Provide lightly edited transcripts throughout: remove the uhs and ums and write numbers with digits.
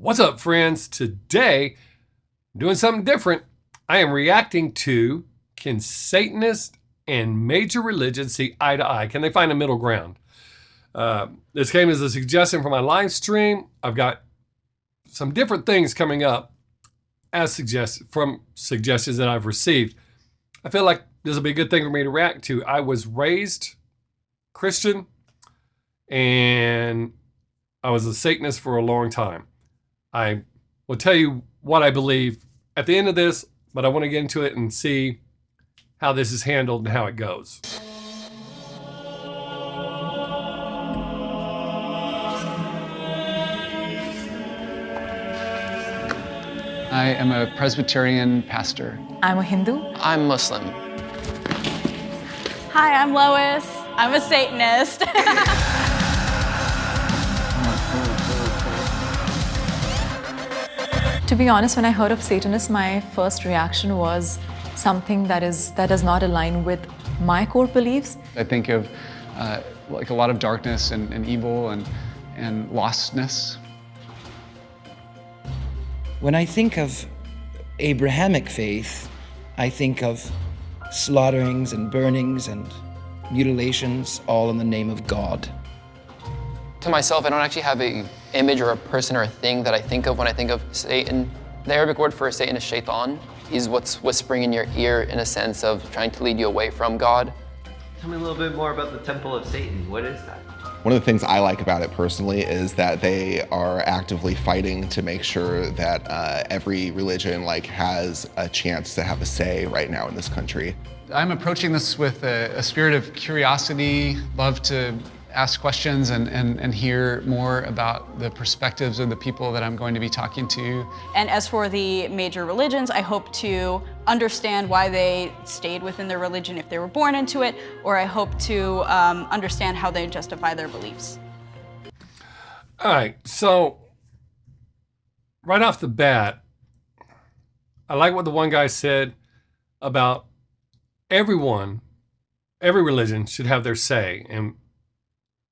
What's up, friends? Today, I'm doing something different. I am reacting to, can Satanists and major religions see eye to eye? Can they find a middle ground? This came as a suggestion for my live stream. I've got some different things coming up as suggestions that I've received. I feel like this will be a good thing for me to react to. I was raised Christian and I was a Satanist for a long time. I will tell you what I believe at the end of this, but I want to get into it and see how this is handled and how it goes. I am a Presbyterian pastor. I'm a Hindu. I'm Muslim. Hi, I'm Lois. I'm a Satanist. To be honest, when I heard of Satanists, my first reaction was something that does not align with my core beliefs. I think of like a lot of darkness and evil and lostness. When I think of Abrahamic faith, I think of slaughterings and burnings and mutilations, all in the name of God. To myself, I don't actually have an image or a person or a thing that I think of when I think of Satan. The Arabic word for Satan is shaitan. He's what's whispering in your ear in a sense of trying to lead you away from God. Tell me a little bit more about the Temple of Satan. What is that? One of the things I like about it personally is that they are actively fighting to make sure that every religion has a chance to have a say right now in this country. I'm approaching this with a spirit of curiosity, love to ask questions and hear more about the perspectives of the people that I'm going to be talking to. And as for the major religions, I hope to understand why they stayed within their religion if they were born into it, or I hope to understand how they justify their beliefs. All right, so right off the bat, I like what the one guy said about every religion should have their say, and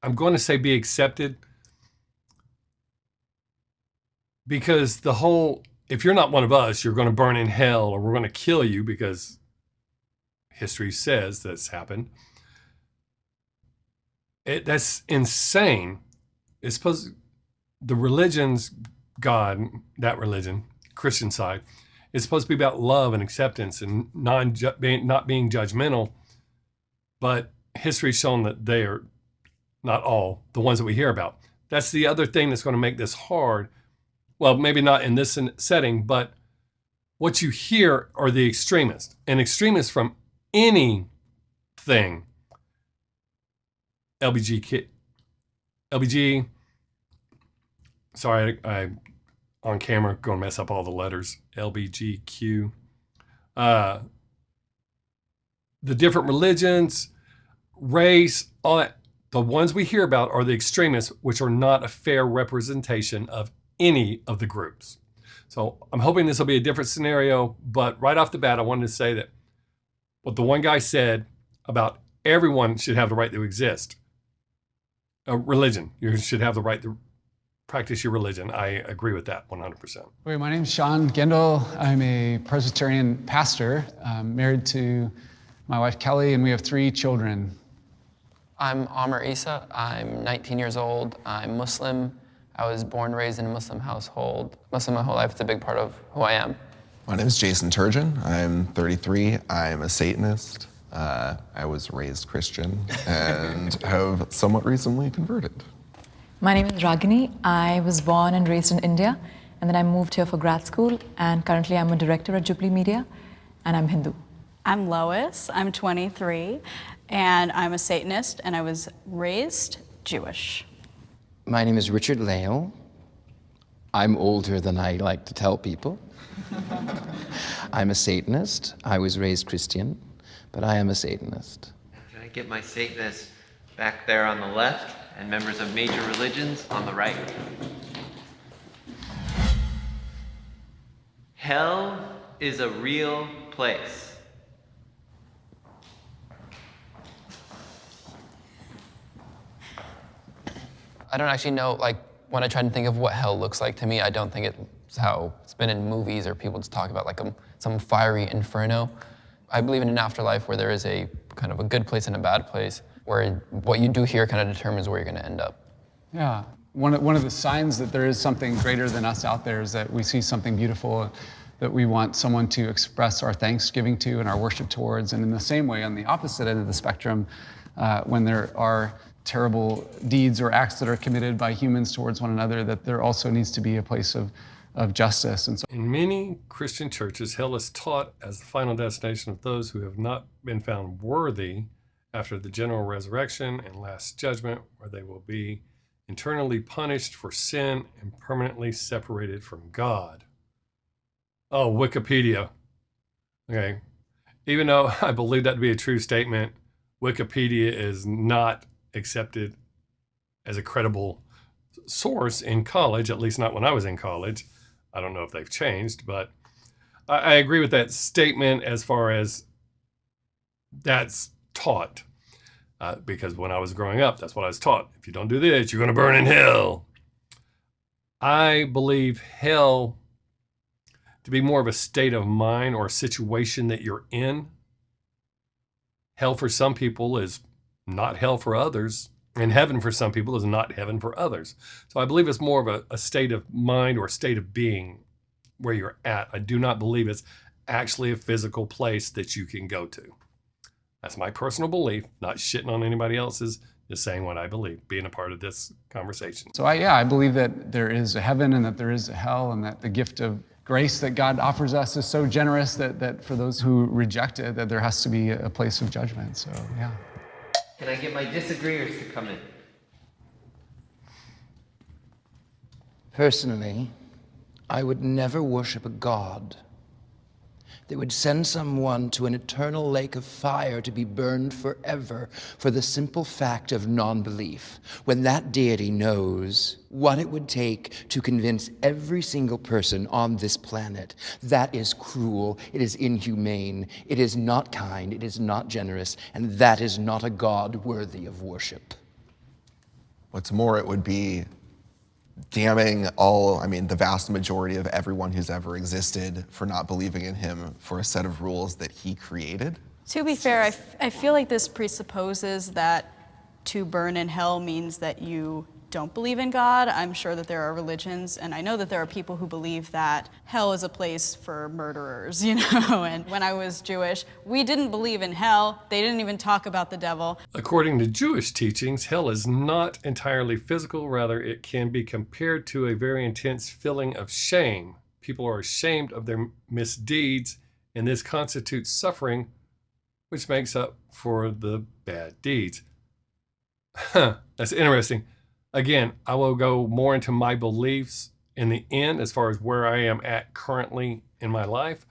I'm going to say be accepted, because the whole, if you're not one of us, you're going to burn in hell or we're going to kill you, because history says that's happened. That's insane. It's supposed, the religion's God, that religion, Christian side, is supposed to be about love and acceptance and not being judgmental, but history's shown that they are not all the ones that we hear about. That's the other thing that's going to make this hard. Well, maybe not in this setting, but what you hear are the extremists. And extremists from anything. LBG, sorry, I on camera going to mess up all the letters. LBGQ. The different religions, race, all that. The ones we hear about are the extremists, which are not a fair representation of any of the groups. So I'm hoping this will be a different scenario, but right off the bat, I wanted to say that what the one guy said about everyone should have the right to exist. Religion, you should have the right to practice your religion. I agree with that 100%. Okay, my name's Sean Gendel. I'm a Presbyterian pastor, married to my wife Kelly, and we have 3 children. I'm Amr Isa. I'm 19 years old. I'm Muslim. I was born and raised in a Muslim household. Muslim my whole life. It's a big part of who I am. My name is Jason Turgeon. I'm 33. I'm a Satanist. I was raised Christian and have somewhat recently converted. My name is Ragini. I was born and raised in India, and then I moved here for grad school, and currently I'm a director at Jubilee Media, and I'm Hindu. I'm Lois. I'm 23, and I'm a Satanist, and I was raised Jewish. My name is Richard Lale. I'm older than I like to tell people. I'm a Satanist. I was raised Christian, but I am a Satanist. Can I get my Satanists back there on the left and members of major religions on the right? Hell is a real place. I don't actually know when I try to think of what hell looks like to me, I don't think it's how it's been in movies or people just talk about like some fiery inferno. I believe in an afterlife where there is a kind of a good place and a bad place, where what you do here kind of determines where you're going to end up. Yeah. One of the signs that there is something greater than us out there is that we see something beautiful that we want someone to express our thanksgiving to and our worship towards. And in the same way, on the opposite end of the spectrum, when there are terrible deeds or acts that are committed by humans towards one another, that there also needs to be a place of justice. And so, in many Christian churches, hell is taught as the final destination of those who have not been found worthy after the general resurrection and last judgment, where they will be eternally punished for sin and permanently separated from God. Oh, Wikipedia. Okay. Even though I believe that to be a true statement, Wikipedia is not accepted as a credible source in college, at least not when I was in college. I don't know if they've changed, but I agree with that statement as far as that's taught. Because when I was growing up, that's what I was taught. If you don't do this, you're going to burn in hell. I believe hell to be more of a state of mind or a situation that you're in. Hell for some people is not hell for others, and heaven for some people is not heaven for others. So I believe it's more of a state of mind or a state of being where you're at. I do not believe it's actually a physical place that you can go to. That's my personal belief, not shitting on anybody else's, just saying what I believe, being a part of this conversation. So I believe that there is a heaven and that there is a hell, and that the gift of grace that God offers us is so generous that for those who reject it, that there has to be a place of judgment. So, yeah. Can I get my disagreeers to come in? Personally, I would never worship a god that would send someone to an eternal lake of fire to be burned forever for the simple fact of non-belief, when that deity knows what it would take to convince every single person on this planet. That is cruel, it is inhumane, it is not kind, it is not generous, and that is not a God worthy of worship. What's more, it would be damning the vast majority of everyone who's ever existed for not believing in him for a set of rules that he created. To be fair, I feel like this presupposes that to burn in hell means that you don't believe in God. I'm sure that there are religions, and I know that there are people who believe that hell is a place for murderers, and when I was Jewish, we didn't believe in hell. They didn't even talk about the devil. According to Jewish teachings, hell is not entirely physical. Rather, it can be compared to a very intense feeling of shame. People are ashamed of their misdeeds, and this constitutes suffering, which makes up for the bad deeds. That's interesting. Again, I will go more into my beliefs in the end as far as where I am at currently in my life.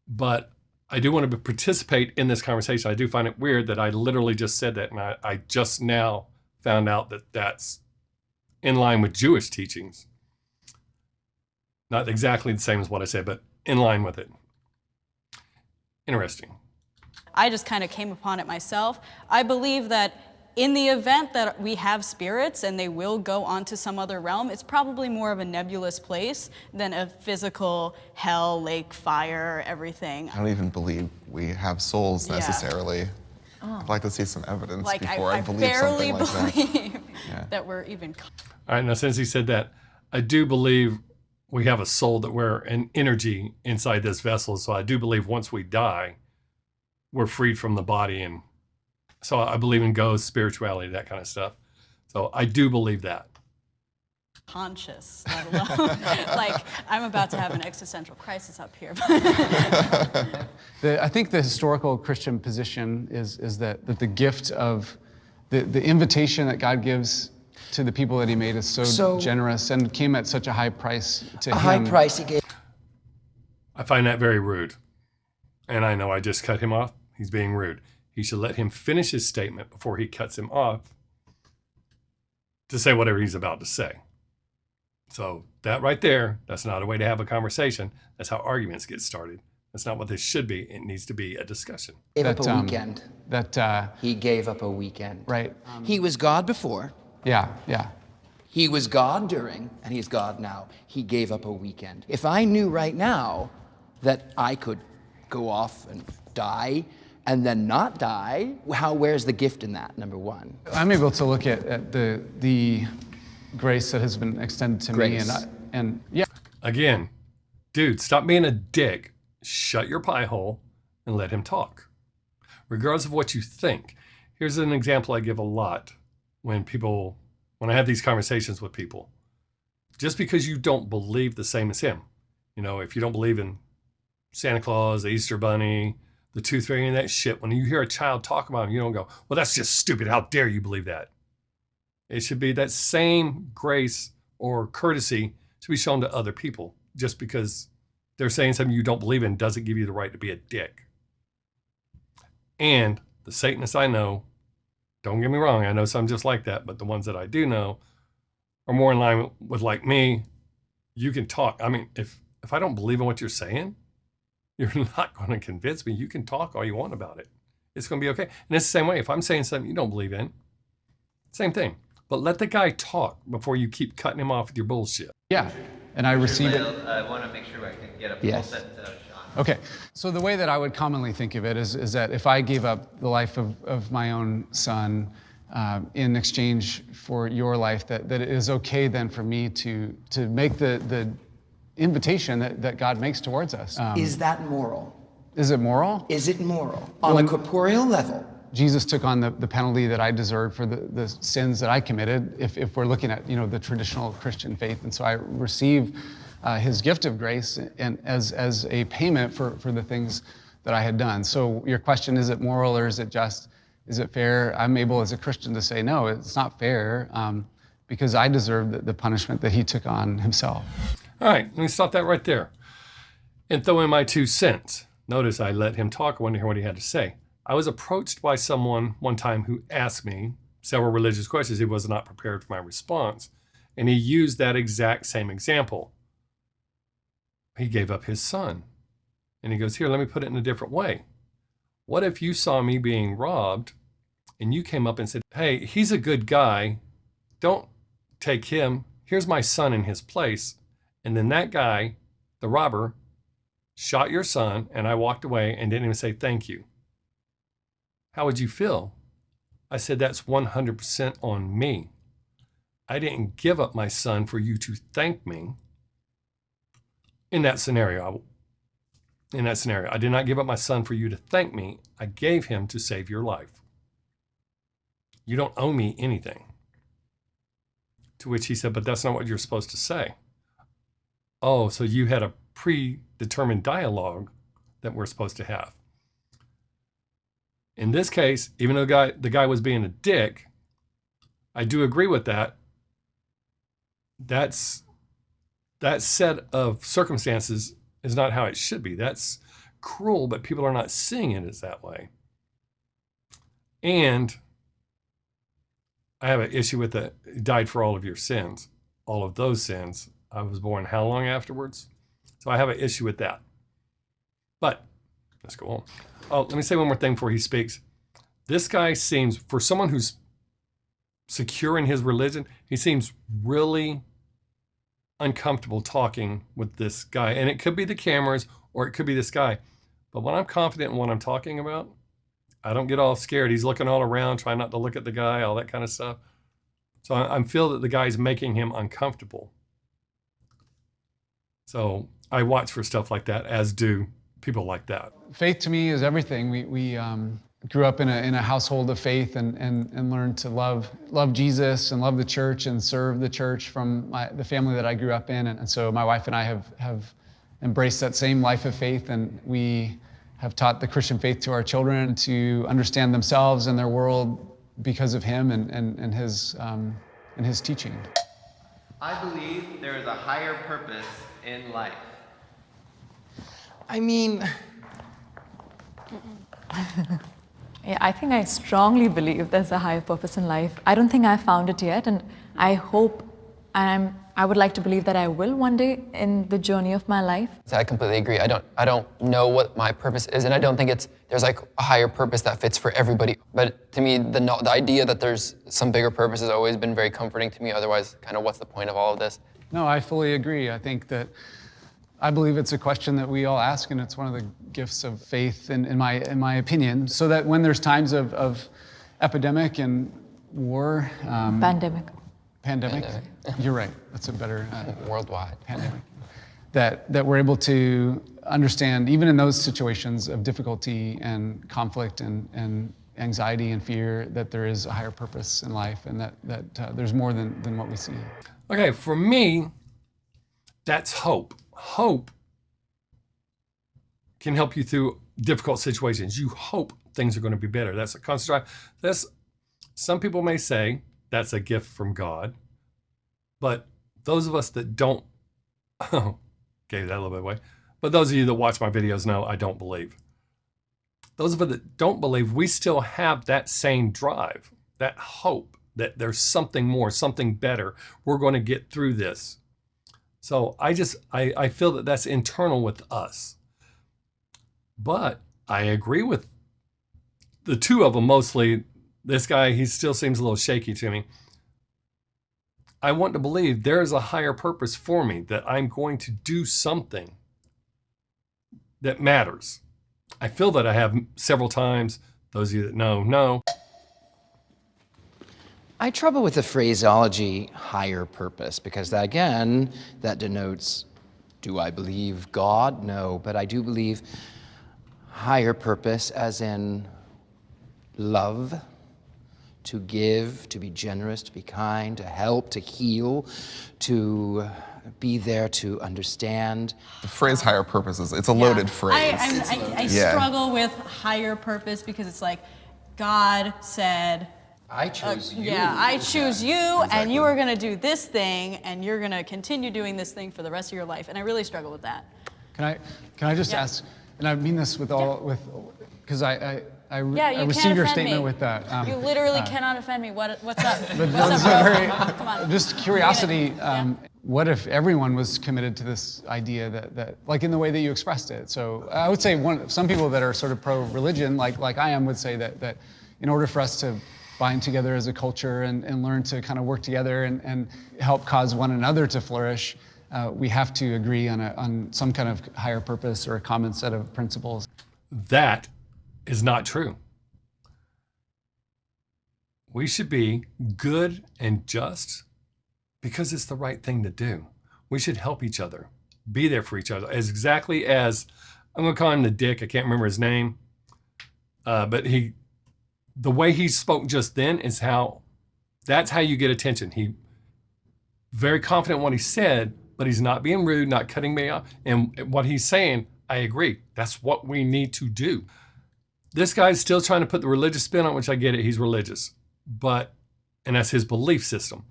But I do want to participate in this conversation. I do find it weird that I literally just said that, and I just now found out that that's in line with Jewish teachings. Not exactly the same as what I said, but in line with it. Interesting. I just kind of came upon it myself. I believe that in the event that we have spirits and they will go on to some other realm, it's probably more of a nebulous place than a physical hell, lake, fire, everything. I don't even believe we have souls necessarily. Yeah. I'd like to see some evidence before I believe something like that. I barely believe that we're even... All right, now since he said that, I do believe we have a soul, that we're an energy inside this vessel. So I do believe once we die, we're freed from the body, and so I believe in ghosts, spirituality, that kind of stuff. So I do believe that. Conscious, let alone like I'm about to have an existential crisis up here. I think the historical Christian position is that the gift of the invitation that God gives to the people that he made is so generous and came at such a high price to him. A high price he gave. I find that very rude. And I know I just cut him off. He's being rude. He should let him finish his statement before he cuts him off to say whatever he's about to say. So that right there, that's not a way to have a conversation. That's how arguments get started. That's not what this should be. It needs to be a discussion. He gave up a weekend. He gave up a weekend. Right. He was God before. Yeah. He was God during, and he's God now. He gave up a weekend. If I knew right now that I could go off and die and then not die, where's the gift in that, number one? I'm able to look at the grace that has been extended to Grace. me, and yeah. Again, dude, stop being a dick. Shut your pie hole and let him talk. Regardless of what you think. Here's an example I give a lot when I have these conversations with people. Just because you don't believe the same as him, if you don't believe in Santa Claus, the Easter Bunny, the Tooth Fairy, and that shit, when you hear a child talk about him, you don't go, well, that's just stupid. How dare you believe that? It should be that same grace or courtesy to be shown to other people. Just because they're saying something you don't believe in doesn't give you the right to be a dick. And the Satanists I know, don't get me wrong, I know some just like that, but the ones that I do know are more in line with like me. You can talk. I mean, if I don't believe in what you're saying, you're not going to convince me. You can talk all you want about it. It's going to be okay. And it's the same way. If I'm saying something you don't believe in, same thing. But let the guy talk before you keep cutting him off with your bullshit. Yeah, and I receive it. I want to make sure I can get a full Yes. set Sean. Okay, so the way that I would commonly think of it is that if I gave up the life of my own son in exchange for your life, that it is okay then for me to make the invitation that God makes towards us. Is that moral? Is it moral? Is it moral? On a corporeal level? Jesus took on the penalty that I deserved for the sins that I committed, if we're looking at the traditional Christian faith. And so I receive his gift of grace and as a payment for the things that I had done. So your question, is it moral or is it just? Is it fair? I'm able as a Christian to say, no, it's not fair because I deserve the punishment that he took on himself. All right, let me stop that right there and throw in my 2 cents. Notice I let him talk. I wanted to hear what he had to say. I was approached by someone one time who asked me several religious questions. He was not prepared for my response. And he used that exact same example. He gave up his son. And he goes, here, let me put it in a different way. What if you saw me being robbed and you came up and said, hey, he's a good guy. Don't take him. Here's my son in his place. And then that guy, the robber, shot your son and I walked away and didn't even say thank you. How would you feel? I said, that's 100% on me. I didn't give up my son for you to thank me. In that scenario, I did not give up my son for you to thank me. I gave him to save your life. You don't owe me anything. To which he said, but that's not what you're supposed to say. Oh, so you had a predetermined dialogue that we're supposed to have. In this case, even though the guy was being a dick, I do agree with that. That set of circumstances is not how it should be. That's cruel, but people are not seeing it as that way. And I have an issue with that. He died for all of your sins, all of those sins. I was born how long afterwards? So I have an issue with that. But let's go on. Oh, let me say one more thing before he speaks. This guy seems, for someone who's secure in his religion, he seems really uncomfortable talking with this guy. And it could be the cameras or it could be this guy. But when I'm confident in what I'm talking about, I don't get all scared. He's looking all around, trying not to look at the guy, all that kind of stuff. So I feel that the guy's making him uncomfortable. So I watch for stuff like that, as do people like that. Faith to me is everything. We grew up in a household of faith and learned to love Jesus and love the church and serve the church from the family that I grew up in. And so my wife and I have embraced that same life of faith, and we have taught the Christian faith to our children to understand themselves and their world because of him and his teaching. I believe there is a higher purpose in life. I mean, Yeah, I think I strongly believe there's a higher purpose in life. I don't think I found it yet, and I hope I would like to believe that I will one day in the journey of my life. I completely agree. I don't know what my purpose is, and I don't think there's like a higher purpose that fits for everybody. But to me, the idea that there's some bigger purpose has always been very comforting to me. Otherwise, kind of what's the point of all of this? No, I fully agree. I believe it's a question that we all ask, and it's one of the gifts of faith, in my opinion, so that when there's times of epidemic and war, pandemic. You're right. That's a better Worldwide. pandemic. That we're able to understand, even in those situations of difficulty and conflict and anxiety and fear, that there is a higher purpose in life, and that there's more than what we see. Okay, for me, that's hope. Hope can help you through difficult situations. You hope things are going to be better. That's a constant drive. Some people may say that's a gift from God, but those of us that don't, gave that a little bit away, but those of you that watch my videos know I don't believe. Those of us that don't believe, we still have that same drive, that hope that there's something more, something better. We're going to get through this. So I feel that that's internal with us. But I agree with the two of them mostly. This guy, he still seems a little shaky to me. I want to believe there is a higher purpose for me, that I'm going to do something that matters. I feel that I have several times. Those of you that know. I trouble with the phraseology higher purpose, because that, again, that denotes, do I believe God? No, but I do believe higher purpose as in love, to give, to be generous, to be kind, to help, to heal, to be there to understand. The phrase higher purpose it's a loaded phrase. I struggle with higher purpose because it's like God said, I chose you. Yeah, I choose you, and you are going to do this thing, and you're going to continue doing this thing for the rest of your life. And I really struggle with that. Can I just ask, and I mean this because I you received can't your offend me. statement with that. You literally cannot offend me. What's up? But What's up, bro? Come on. Just curiosity, what if everyone was committed to this idea that like in the way that you expressed it? So I would say some people that are sort of pro-religion, like I am, would say that in order for us to bind together as a culture and learn to kind of work together and help cause one another to flourish, we have to agree on some kind of higher purpose or a common set of principles. That is not true. We should be good and just because it's the right thing to do. We should help each other, be there for each other, as exactly as, I'm going to call him the dick, I can't remember his name, but the way he spoke just then is that's how you get attention. He very confident in what he said, but he's not being rude, not cutting me off. And what he's saying, I agree. That's what we need to do. This guy's still trying to put the religious spin on, which I get it. He's religious, and that's his belief system.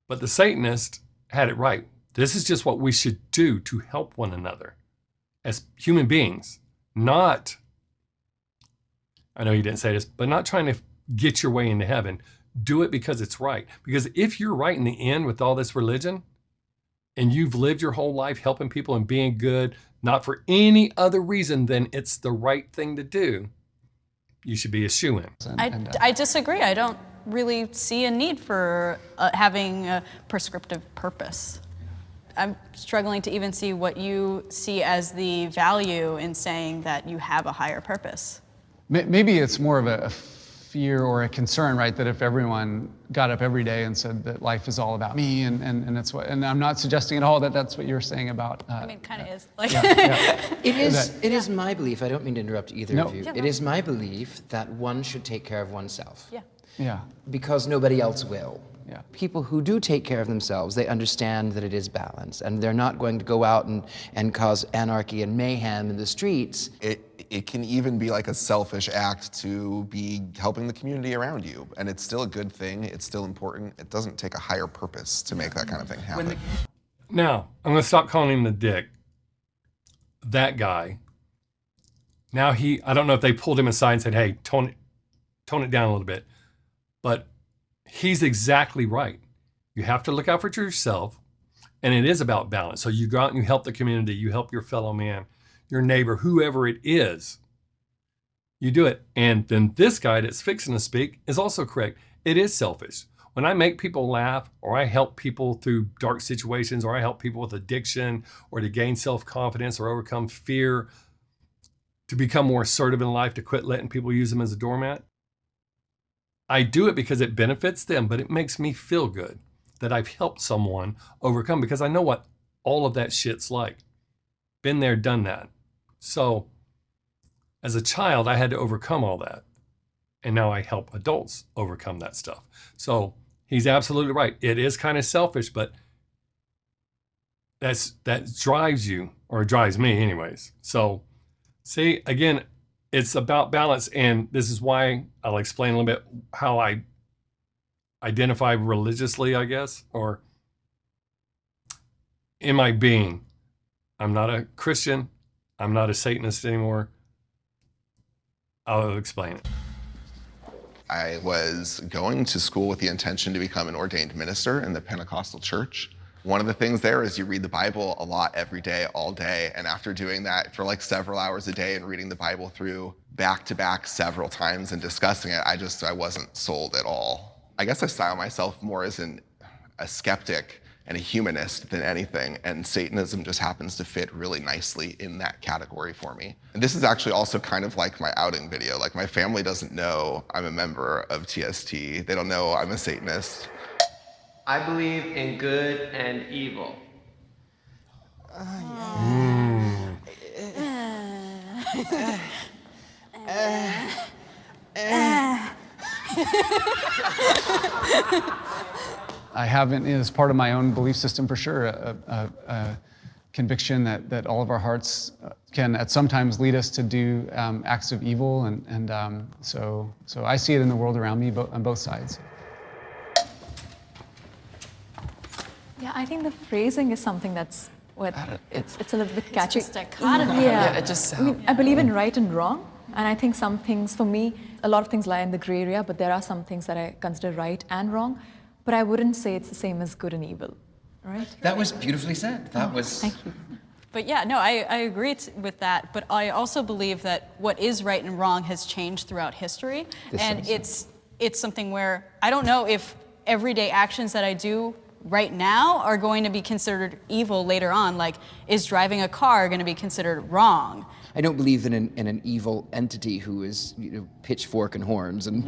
But the Satanist had it right. This is just what we should do to help one another as human beings, not, I know you didn't say this, but not trying to get your way into heaven. Do it because it's right. Because if you're right in the end with all this religion, and you've lived your whole life helping people and being good, not for any other reason than it's the right thing to do, you should be a shoo-in. I disagree. I don't really see a need for having a prescriptive purpose. I'm struggling to even see what you see as the value in saying that you have a higher purpose. Maybe it's more of a fear or a concern, right? That if everyone got up every day and said that life is all about me, and that's what, and I'm not suggesting at all that that's what you're saying about. I mean, it kind of is. Like, It is my belief. I don't mean to interrupt either of you. Yeah, It is my belief that one should take care of oneself. Yeah. Because nobody else will. Yeah. People who do take care of themselves, they understand that it is balance, and they're not going to go out and cause anarchy and mayhem in the streets. It can even be like a selfish act to be helping the community around you, and it's still a good thing. It's still important. It doesn't take a higher purpose to make that kind of thing happen. Now, I'm going to stop calling him the dick. That guy, now I don't know if they pulled him aside and said, hey, tone it down a little bit, but he's exactly right. You have to look out for yourself, and it is about balance. So you go out and you help the community, you help your fellow man, your neighbor, whoever it is. You do it. And then this guy that's fixing to speak is also correct. It is selfish. When I make people laugh, or I help people through dark situations, or I help people with addiction, or to gain self-confidence or overcome fear, to become more assertive in life, to quit letting people use them as a doormat, I do it because it benefits them, but it makes me feel good that I've helped someone overcome, because I know what all of that shit's like. Been there, done that. So as a child, I had to overcome all that. And now I help adults overcome that stuff. So he's absolutely right. It is kind of selfish, but that drives you, or drives me anyways. So see, again, it's about balance. And this is why I'll explain a little bit how I identify religiously, I guess, or in my being. I'm not a Christian. I'm not a Satanist anymore. I'll explain it. I was going to school with the intention to become an ordained minister in the Pentecostal church. One of the things there is you read the Bible a lot every day, all day. And after doing that for like several hours a day and reading the Bible through back to back several times and discussing it, I wasn't sold at all. I guess I style myself more as a skeptic and a humanist than anything, and Satanism just happens to fit really nicely in that category for me. And this is actually also kind of like my outing video. Like, my family doesn't know I'm a member of TST. They don't know I'm a Satanist. I believe in good and evil. I haven't, as part of my own belief system for sure, a conviction that all of our hearts can at sometimes lead us to do acts of evil, and so I see it in the world around me on both sides. Yeah, I think the phrasing is something that's it's a little bit catchy. It's the dichotomy. Yeah, it just I mean, I believe in right and wrong, and I think some things, for me, a lot of things lie in the gray area, but there are some things that I consider right and wrong, but I wouldn't say it's the same as good and evil, right? That was beautifully said. That was. Thank you. But yeah, no, I agree with that. But I also believe that what is right and wrong has changed throughout history. And it's something where I don't know if everyday actions that I do right now are going to be considered evil later on. Like, is driving a car going to be considered wrong? I don't believe in an evil entity who is, pitchfork and horns and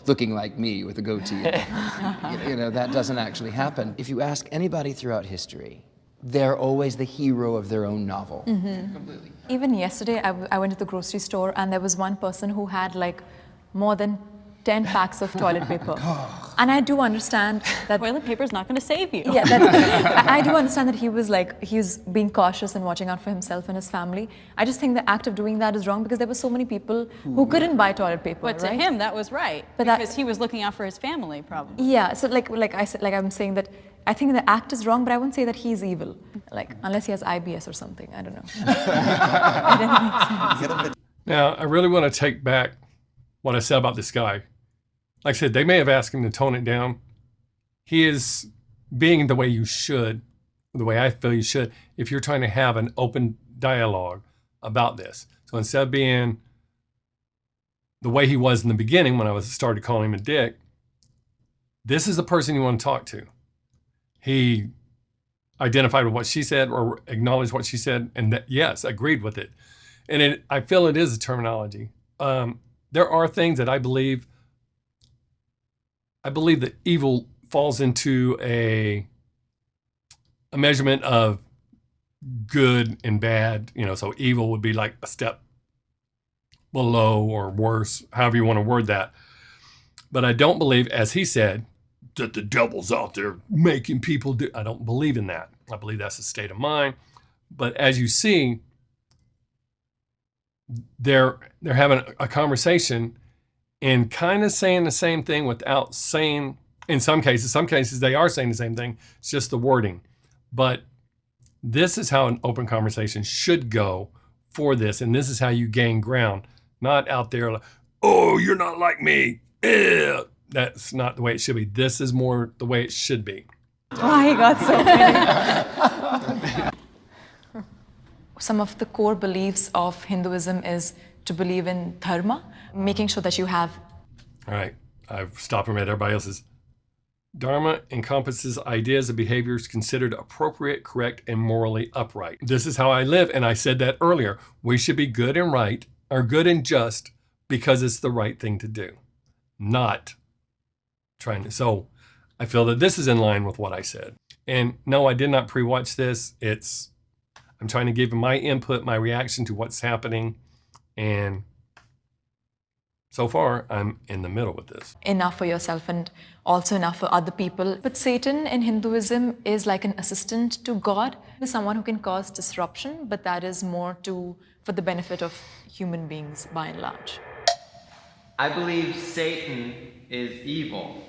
looking like me with a goatee. That doesn't actually happen. If you ask anybody throughout history, they're always the hero of their own novel. Mm-hmm. Completely. Even yesterday, I went to the grocery store, and there was one person who had like more than 10 packs of toilet paper. And I do understand that Toilet paper is not going to save you. yeah, I do understand that he was being cautious and watching out for himself and his family. I just think the act of doing that is wrong, because there were so many people who couldn't buy toilet paper. But to right? him, that was right, But because he was looking out for his family, probably. Yeah, so like I said, I'm saying that I think the act is wrong, but I wouldn't say that he's evil. Like, unless he has IBS or something, I don't know. It doesn't make sense. Now, I really want to take back what I said about this guy. Like I said, they may have asked him to tone it down. He is being the way you should, the way I feel you should, if you're trying to have an open dialogue about this. So instead of being the way he was in the beginning when I started calling him a dick, this is the person you want to talk to. He identified with what she said, or acknowledged what she said, and that, yes, agreed with it. And I feel it is a terminology. There are things that I believe that evil falls into a measurement of good and bad. So evil would be like a step below or worse, however you want to word that. But I don't believe, as he said, that the devil's out there making people do. I don't believe in that. I believe that's a state of mind. But as you see, they're having a conversation and kind of saying the same thing without saying, in some cases they are saying the same thing. It's just the wording. But this is how an open conversation should go for this. And this is how you gain ground. Not out there like, oh, you're not like me. that's not the way it should be. This is more the way it should be. Oh, he got so many. Some of the core beliefs of Hinduism is to believe in dharma, making sure that you have. All right, I've stopped and read everybody else's. Dharma encompasses ideas and behaviors considered appropriate, correct, and morally upright. This is how I live, and I said that earlier. We should be good and right, or good and just, because it's the right thing to do, not trying to. So I feel that this is in line with what I said. And no, I did not pre-watch this. I'm trying to give my input, my reaction to what's happening, and so far, I'm in the middle with this. Enough for yourself and also enough for other people. But Satan in Hinduism is like an assistant to God. He's someone who can cause disruption, but that is more for the benefit of human beings by and large. I believe Satan is evil.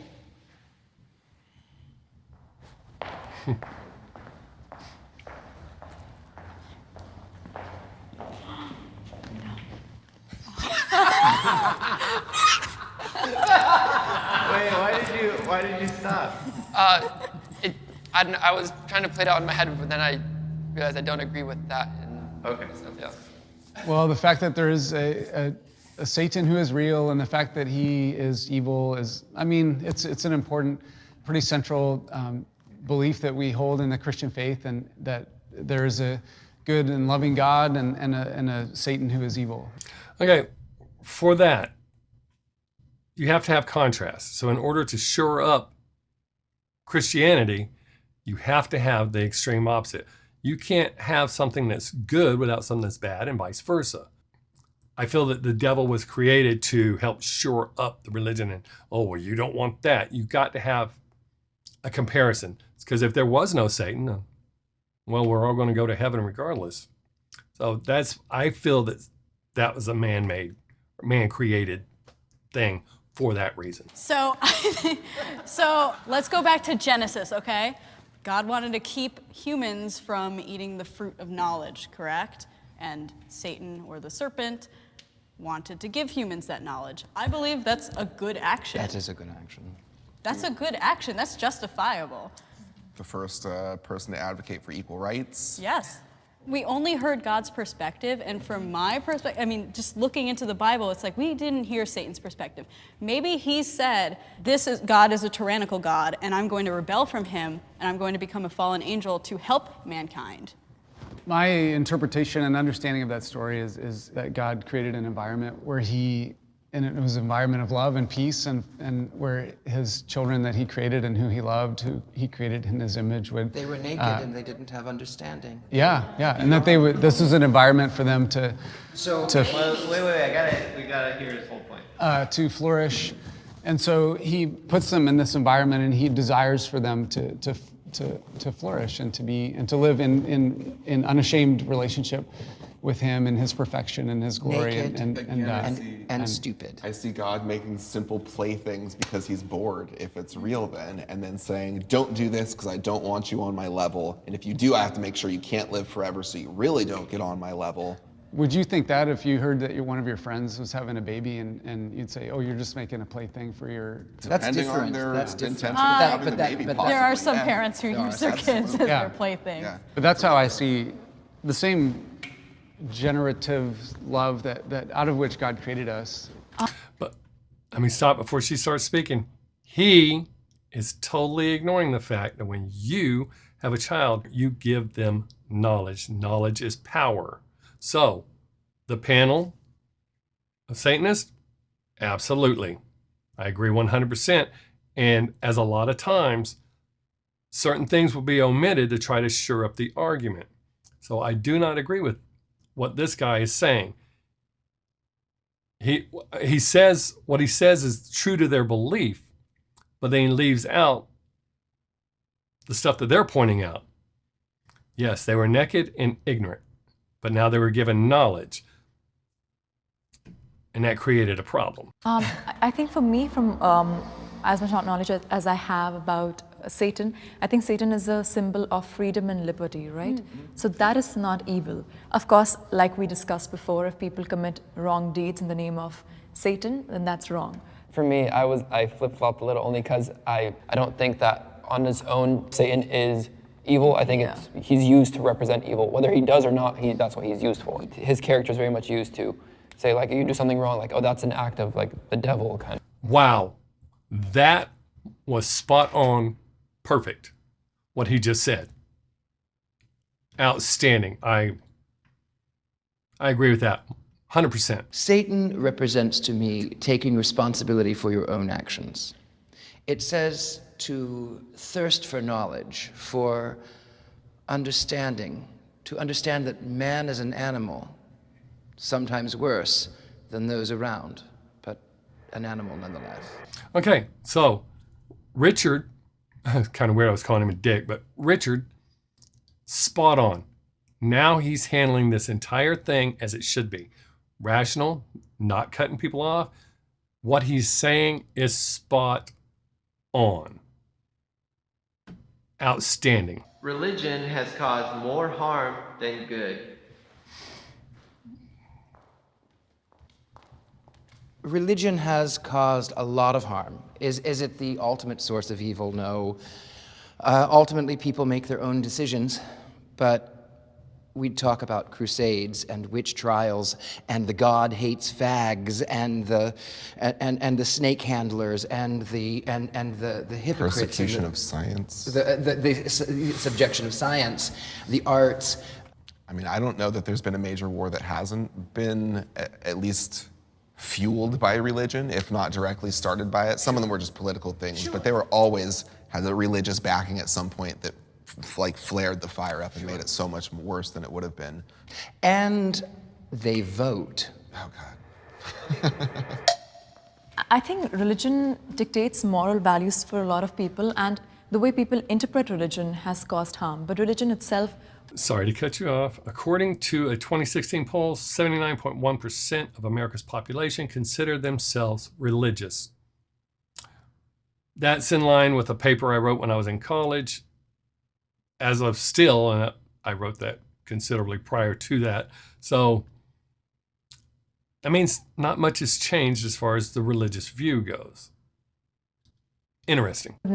Wait, why did you stop? I was trying to play it out in my head, but then I realized I don't agree with that. Okay. Stuff, yeah. Well, the fact that there is a Satan who is real and the fact that he is evil is, I mean, it's an important, pretty central belief that we hold in the Christian faith, and that there is a good and loving God and a Satan who is evil. Okay, for that, you have to have contrast. So in order to shore up Christianity, you have to have the extreme opposite. You can't have something that's good without something that's bad, and vice versa. I feel that the devil was created to help shore up the religion, and, oh, well, you don't want that. You've got to have a comparison. It's because if there was no Satan, well, we're all going to go to heaven regardless. So I feel that was a man-made, man-created thing for that reason. So let's go back to Genesis, okay? God wanted to keep humans from eating the fruit of knowledge, correct? And Satan, or the serpent, wanted to give humans that knowledge. I believe that's a good action. That is a good action. That's a good action. That's justifiable. The first person to advocate for equal rights. Yes. We only heard God's perspective, and from my perspective, I mean, just looking into the Bible, it's like we didn't hear Satan's perspective. Maybe he said, God is a tyrannical God, and I'm going to rebel from him, and I'm going to become a fallen angel to help mankind. My interpretation and understanding of that story is that God created an environment where and it was an environment of love and peace, and where his children that he created and who he loved, who he created in his image would. They were naked and they didn't have understanding. Yeah, and that this was an environment for them to. So. Wait, we gotta hear his whole point. To flourish, and so he puts them in this environment, and he desires for them to flourish and to live in unashamed relationship with him and his perfection and his glory. Naked and stupid. I see God making simple playthings because he's bored, if it's real then, and then saying, don't do this because I don't want you on my level. And if you do, I have to make sure you can't live forever so you really don't get on my level. Would you think that if you heard that one of your friends was having a baby and you'd say, oh, you're just making a plaything for your... That's Depending on different. their That's intention different. of having the baby, but possibly. There are some Yeah. parents who use their kids as their playthings. Yeah. But that's how I see the same generative love that out of which God created us. But let me stop before she starts speaking. He is totally ignoring the fact that when you have a child, you give them knowledge. Knowledge is power. So, the panel of Satanists, absolutely. I agree 100%. And as a lot of times, certain things will be omitted to try to shore up the argument. So I do not agree with what this guy is saying. He says what he says is true to their belief, but then he leaves out the stuff that they're pointing out. Yes, they were naked and ignorant, but now they were given knowledge, and that created a problem. I think for me, from as much knowledge as I have about Satan, I think Satan is a symbol of freedom and liberty, right? Mm-hmm. So that is not evil. Of course, like we discussed before, if people commit wrong deeds in the name of Satan, then that's wrong. For me, I flip-flopped a little only because I don't think that on his own Satan is evil. I think he's used to represent evil. Whether he does or not, that's what he's used for. His character is very much used to say, like, you do something wrong, like, oh, that's an act of, like, the devil, kind of. Wow. That was spot on, perfect, what he just said. Outstanding. I agree with that, 100%. Satan represents to me taking responsibility for your own actions. It says to thirst for knowledge, for understanding, to understand that man is an animal, sometimes worse than those around, but an animal nonetheless. Okay, so Richard, kind of weird I was calling him a dick, but Richard, spot on. Now he's handling this entire thing as it should be. Rational, not cutting people off. What he's saying is spot on. Outstanding. Religion has caused more harm than good. Religion has caused a lot of harm. Is it the ultimate source of evil? No. Ultimately, people make their own decisions, but we'd talk about crusades and witch trials and the God hates fags and the snake handlers and the hypocrites. Persecution of science. The subjection of science, the arts. I mean, I don't know that there's been a major war that hasn't been at least fueled by religion, if not directly started by it. Some of them were just political things, but they were always had a religious backing at some point that like flared the fire up and made it so much worse than it would have been. And they vote. Oh God. I think religion dictates moral values for a lot of people, and the way people interpret religion has caused harm. But religion itself. Sorry to cut you off. According to a 2016 poll, 79.1% of America's population consider themselves religious. That's in line with a paper I wrote when I was in college. As of still, and I wrote that considerably prior to that. So that means not much has changed as far as the religious view goes. Interesting. Can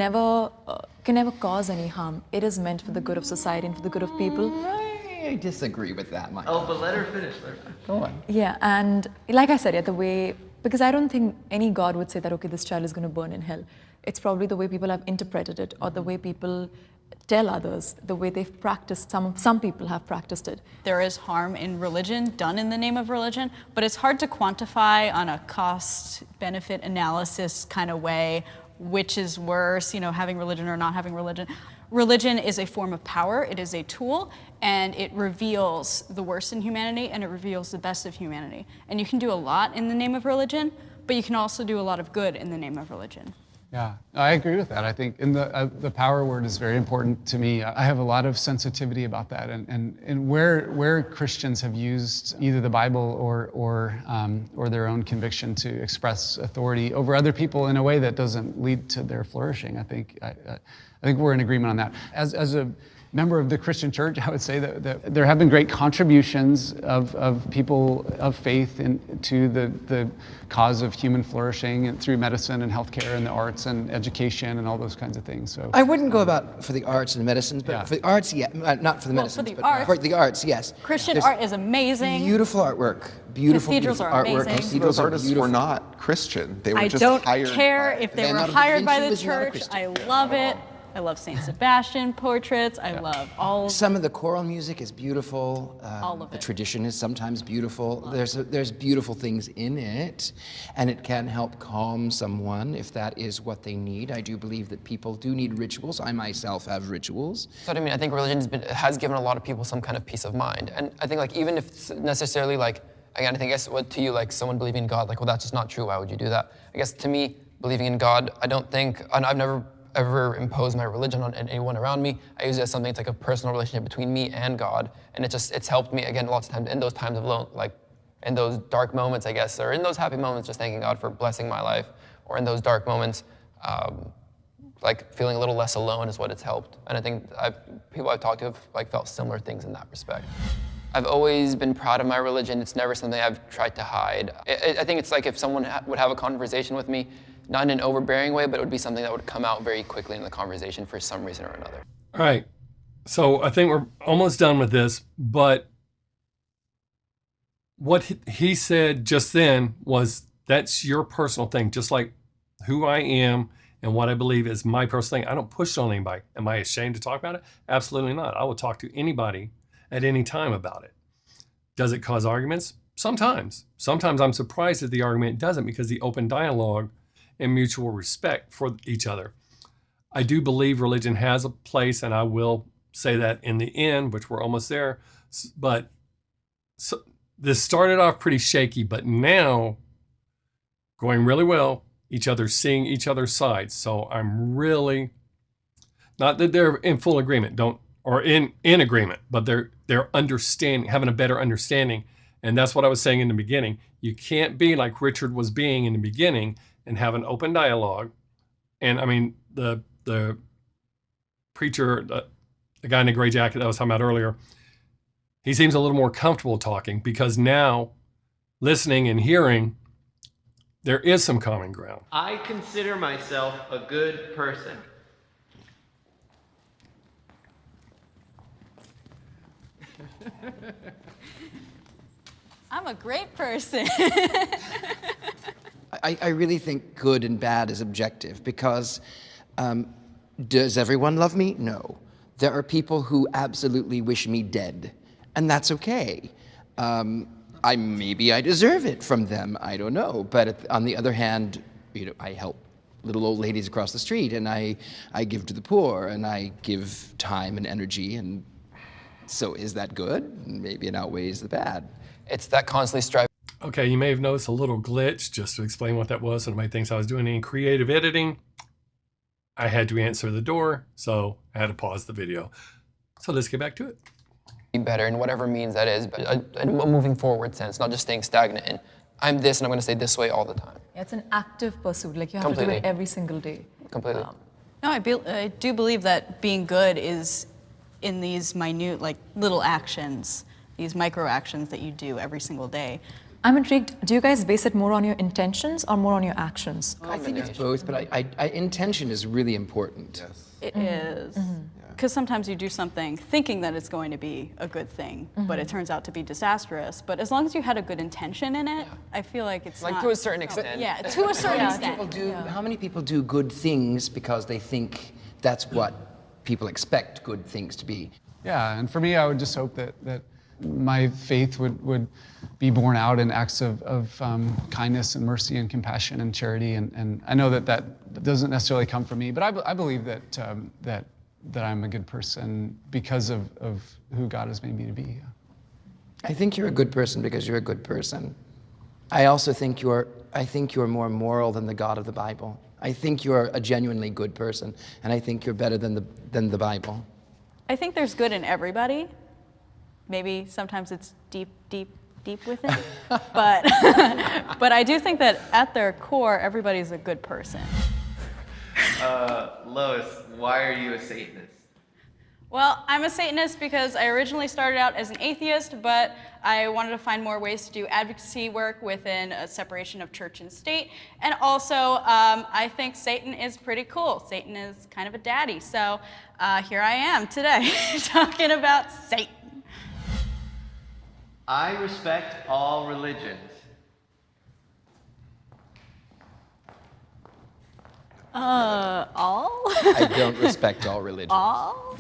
never cause any harm. It is meant for the good of society and for the good of people. I disagree with that, Michael. Oh, but let her finish. Go on. Yeah, and like I said, because I don't think any God would say that, okay, this child is going to burn in hell. It's probably the way people have interpreted it, or the way people tell others, the way they've practiced, some people have practiced it. There is harm in religion done in the name of religion, but it's hard to quantify on a cost-benefit analysis kind of way which is worse, having religion or not having religion. Religion is a form of power, it is a tool, and it reveals the worst in humanity and it reveals the best of humanity. And you can do a lot in the name of religion, but you can also do a lot of good in the name of religion. Yeah, I agree with that. I think the power word is very important to me. I have a lot of sensitivity about that, and where Christians have used either the Bible or their own conviction to express authority over other people in a way that doesn't lead to their flourishing. I think we're in agreement on that. As a member of the Christian church, I would say that there have been great contributions of people of faith to the cause of human flourishing and through medicine and healthcare and the arts and education and all those kinds of things. So I wouldn't go about for the arts and medicines, but Yeah. for the arts, yeah, not for the medicines, for the but arts. for the arts, yes. Christian There's art is amazing. Beautiful artwork, beautiful Cathedrals beautiful are artwork. amazing. Those Cathedrals are artists beautiful. were not Christian. They were I just don't hired care by- if they were Leonardo da hired by Vinci the was not a church. Christian. I love it. I love Saint Sebastian portraits. I love all. Some of the choral music is beautiful. All of The it. tradition is sometimes beautiful. There's beautiful things in it, and it can help calm someone if that is what they need. I do believe that people do need rituals. I myself have rituals. So I mean, I think religion has given a lot of people some kind of peace of mind. And I think like even if it's necessarily like, again, I think what to you, like someone believing in God, like, well, that's just not true. Why would you do that? I guess to me, believing in God, I don't think, and I've never ever impose my religion on anyone around me. I use it as something that's like a personal relationship between me and God. And it's helped me, again, lots of times in those times of alone, like in those dark moments, I guess, or in those happy moments, just thanking God for blessing my life, or in those dark moments, like feeling a little less alone is what it's helped. And I think people I've talked to have like felt similar things in that respect. I've always been proud of my religion. It's never something I've tried to hide. I think it's like if someone would have a conversation with me, not in an overbearing way, but it would be something that would come out very quickly in the conversation for some reason or another. All right. So I think we're almost done with this, but what he said just then was that's your personal thing, just like who I am and what I believe is my personal thing. I don't push it on anybody. Am I ashamed to talk about it? Absolutely not. I will talk to anybody at any time about it. Does it cause arguments? Sometimes. Sometimes I'm surprised that the argument doesn't, because the open dialogue and mutual respect for each other. I do believe religion has a place, and I will say that in the end, which we're almost there. But this started off pretty shaky, but now going really well. Seeing each other's sides. So I'm really, not that they're in full agreement, or in agreement, but they're understanding, having a better understanding. And that's what I was saying in the beginning. You can't be like Richard was being in the beginning and have an open dialogue. And I mean, the preacher, the guy in the gray jacket that I was talking about earlier, he seems a little more comfortable talking, because now listening and hearing, there is some common ground. I consider myself a good person. I'm a great person. I really think good and bad is objective, because does everyone love me? No. There are people who absolutely wish me dead, and that's okay. Maybe I deserve it from them, I don't know. But on the other hand, I help little old ladies across the street, and I give to the poor, and I give time and energy, and so is that good? Maybe it outweighs the bad. It's that constantly striving. Okay, you may have noticed a little glitch, just to explain what that was. Somebody thinks I was doing any creative editing. I had to answer the door, so I had to pause the video. So let's get back to it. Be better in whatever means that is, but a moving forward sense, not just staying stagnant in, I'm this and I'm going to stay this way all the time. Yeah, it's an active pursuit. Like you have to do it every single day. Completely. No, I do believe that being good is in these minute, like little actions, these micro actions that you do every single day. I'm intrigued. Do you guys base it more on your intentions or more on your actions? I think it's both, but intention is really important. Yes. It is. Because sometimes you do something thinking that it's going to be a good thing, but it turns out to be disastrous. But as long as you had a good intention in it, I feel like it's Like not, to a certain extent. Yeah, to a certain extent. How many people do good things because they think that's what people expect good things to be? Yeah, and for me, I would just hope that my faith would be borne out in acts of kindness and mercy and compassion and charity. And I know that doesn't necessarily come from me, but I believe that I'm a good person because of who God has made me to be. I think you're a good person because you're a good person. I also think you're more moral than the God of the Bible. I think you're a genuinely good person, and I think you're better than the Bible. I think there's good in everybody. Maybe sometimes it's deep within, but I do think that at their core, everybody's a good person. Lois, why are you a Satanist? Well, I'm a Satanist because I originally started out as an atheist, but I wanted to find more ways to do advocacy work within a separation of church and state. And also, I think Satan is pretty cool. Satan is kind of a daddy. So here I am today talking about Satan. I respect all religions. All? I don't respect all religions. All?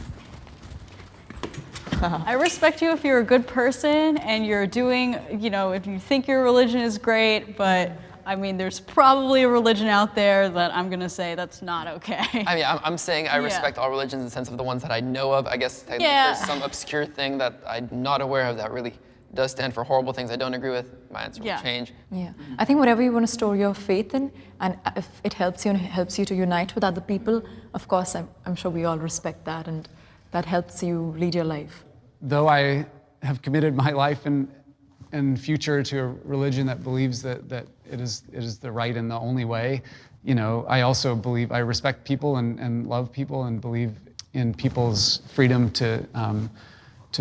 I respect you if you're a good person and you're doing, if you think your religion is great, but I mean, there's probably a religion out there that I'm going to say that's not okay. I mean, I'm saying I respect all religions in the sense of the ones that I know of. I guess there's some obscure thing that I'm not aware of that really does stand for horrible things I don't agree with. My answer will change. Yeah, I think whatever you want to store your faith in, and if it helps you and helps you to unite with other people, of course, I'm sure we all respect that, and that helps you lead your life. Though I have committed my life and future to a religion that believes that it is the right and the only way, I also believe I respect people and love people and believe in people's freedom to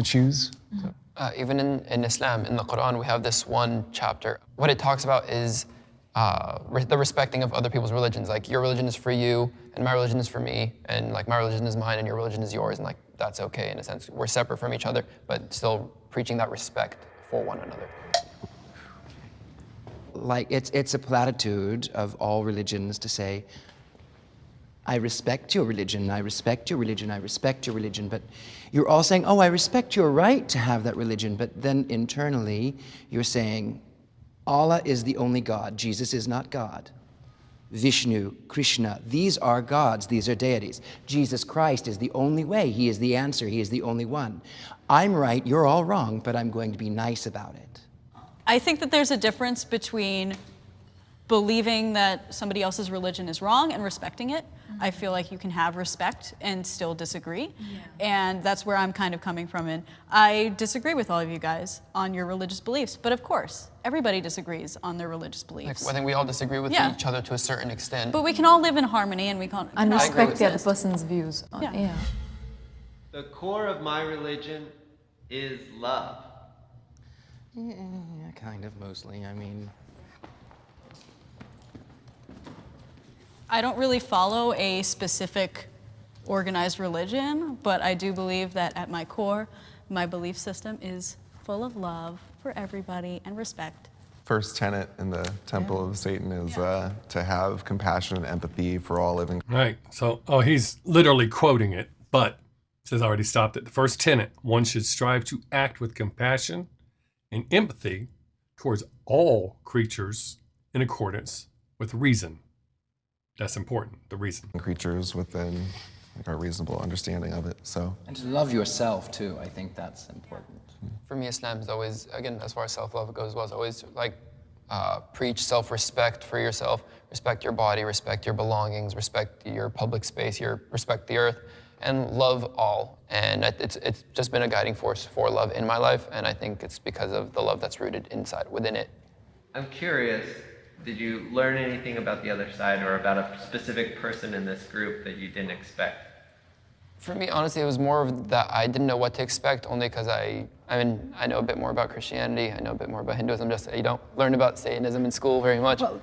choose. So. Even in Islam, in the Quran, we have this one chapter. What it talks about is the respecting of other people's religions. Like, your religion is for you, and my religion is for me, and like my religion is mine, and your religion is yours, and like that's okay in a sense. We're separate from each other, but still preaching that respect for one another. Like, it's a platitude of all religions to say, I respect your religion, I respect your religion, I respect your religion, but you're all saying, oh, I respect your right to have that religion, but then internally you're saying, Allah is the only God, Jesus is not God. Vishnu, Krishna, these are gods, these are deities. Jesus Christ is the only way, he is the answer, he is the only one. I'm right, you're all wrong, but I'm going to be nice about it. I think that there's a difference between believing that somebody else's religion is wrong and respecting it. I feel like you can have respect and still disagree. And that's where I'm kind of coming from. And I disagree with all of you guys on your religious beliefs. But of course, everybody disagrees on their religious beliefs. I think we all disagree with Yeah. each other to a certain extent. But we can all live in harmony and we can And all respect the other coexist. person's views. Yeah. The core of my religion is love. Yeah, kind of, mostly, I mean. I don't really follow a specific organized religion, but I do believe that at my core, my belief system is full of love for everybody and respect. First tenet in the Temple of Satan is to have compassion and empathy for all living. Right. So, he's literally quoting it, but it says I already stopped it. The first tenet, one should strive to act with compassion and empathy towards all creatures in accordance with reason. That's important, the reason. Creatures within like our reasonable understanding of it. So, And to love yourself too, I think that's important. For me, Islam is always, again, as far as self-love goes, well, it's always like preach self-respect for yourself, respect your body, respect your belongings, respect your public space, respect the earth, and love all. And it's just been a guiding force for love in my life, and I think it's because of the love that's rooted within it. I'm curious, did you learn anything about the other side or about a specific person in this group that you didn't expect? For me, honestly, it was more of that I didn't know what to expect, only because I know a bit more about Christianity, I know a bit more about Hinduism, just you don't learn about Satanism in school very much. Well,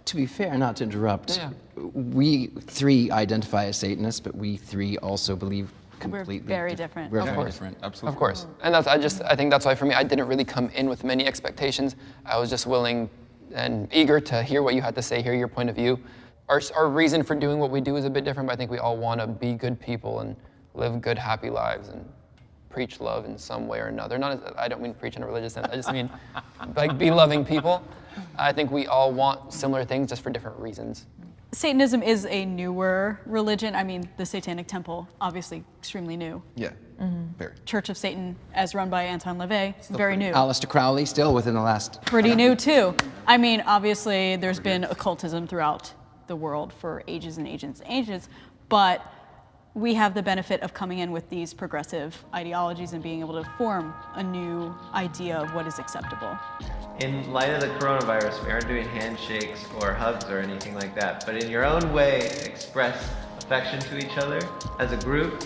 to be fair, not to interrupt, Yeah. we three identify as Satanists, but we three also believe completely very different. We're Of very course. different. absolutely. Of course. And I think that's why for me, I didn't really come in with many expectations. I was just willing and eager to hear what you had to say, hear your point of view. Our reason for doing what we do is a bit different, but I think we all want to be good people and live good, happy lives and preach love in some way or another. I don't mean preach in a religious sense. I just mean like be loving people. I think we all want similar things just for different reasons. Satanism is a newer religion. I mean, the Satanic Temple, obviously extremely new. Yeah, very. Church of Satan, as run by Anton LaVey, very new. Aleister Crowley, still within the last... Pretty new too. I mean, obviously there's been occultism throughout the world for ages and ages and ages, but we have the benefit of coming in with these progressive ideologies and being able to form a new idea of what is acceptable. In light of the coronavirus, we aren't doing handshakes or hugs or anything like that, but in your own way, express affection to each other as a group.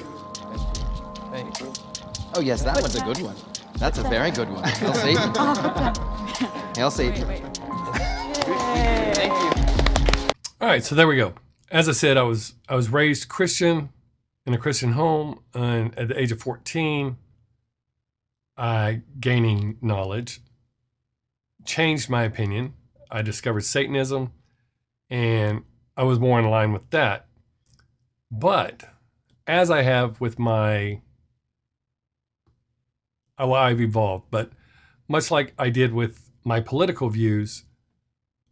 Oh yes, that one's a good one. That's a very good one. Hail Satan. Hail Satan. Thank you. All right, so there we go. As I said, I was raised Christian in a Christian home, and at the age of 14, I gaining knowledge, changed my opinion. I discovered Satanism, and I was more in line with that. But as I have with I've evolved, but much like I did with my political views,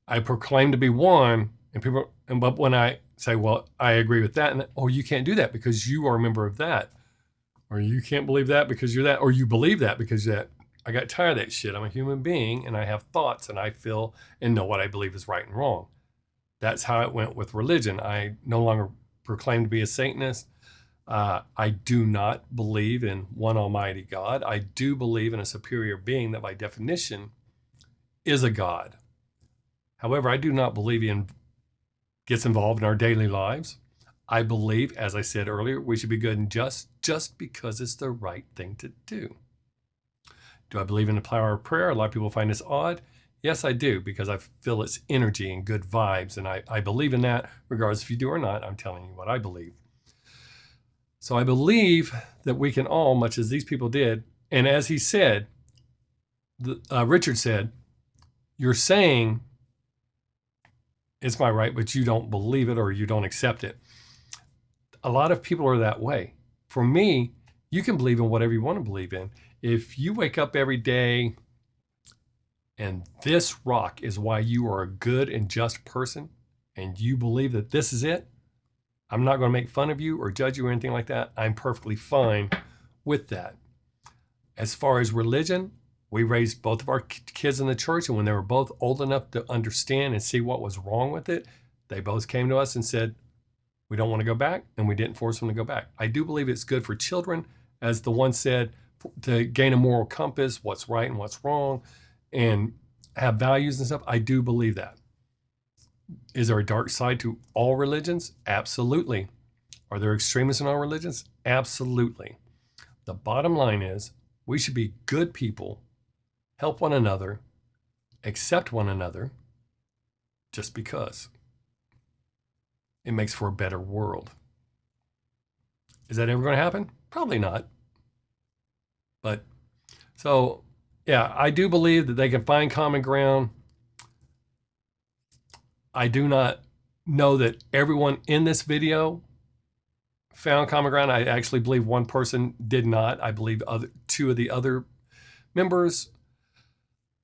I proclaim to be one, but when I say, well, I agree with that, and you can't do that because you are a member of that, or you can't believe that because you're that, or you believe that because you're that. I got tired of that shit. I'm a human being, and I have thoughts, and I feel and know what I believe is right and wrong. That's how it went with religion. I no longer proclaim to be a Satanist. I do not believe in one almighty God. I do believe in a superior being that by definition is a God. However, I do not believe he gets involved in our daily lives. I believe, as I said earlier, we should be good and just because it's the right thing to do. Do I believe in the power of prayer? A lot of people find this odd. Yes, I do, because I feel it's energy and good vibes, and I believe in that, regardless if you do or not. I'm telling you what I believe. So I believe that we can all, much as these people did, and as he said, Richard said, you're saying it's my right, but you don't believe it or you don't accept it. A lot of people are that way. For me, you can believe in whatever you want to believe in. If you wake up every day and this rock is why you are a good and just person, and you believe that this is it, I'm not going to make fun of you or judge you or anything like that. I'm perfectly fine with that. As far as religion, we raised both of our kids in the church, and when they were both old enough to understand and see what was wrong with it, they both came to us and said, we don't want to go back, and we didn't force them to go back. I do believe it's good for children, as the one said, to gain a moral compass, what's right and what's wrong, and have values and stuff. I do believe that. Is there a dark side to all religions? Absolutely. Are there extremists in all religions? Absolutely. The bottom line is we should be good people, help one another, accept one another, just because. It makes for a better world. Is that ever going to happen? Probably not. But so, yeah, I do believe that they can find common ground. I do not know that everyone in this video found common ground. I actually believe one person did not. I believe two of the other members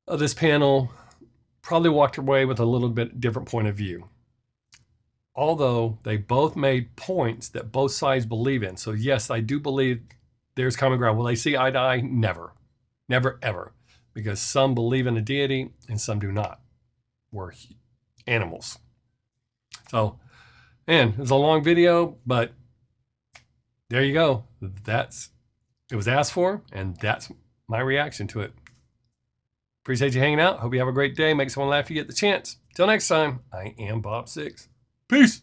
of this panel probably walked away with a little bit different point of view. Although they both made points that both sides believe in. So yes, I do believe there's common ground. Will they see eye to eye? Never. Never, ever. Because some believe in a deity and some do not. We're animals. So, man, it was a long video, but there you go. It was asked for, and that's my reaction to it. Appreciate you hanging out. Hope you have a great day. Make someone laugh if you get the chance. Till next time, I am Bob Sixx. Peace.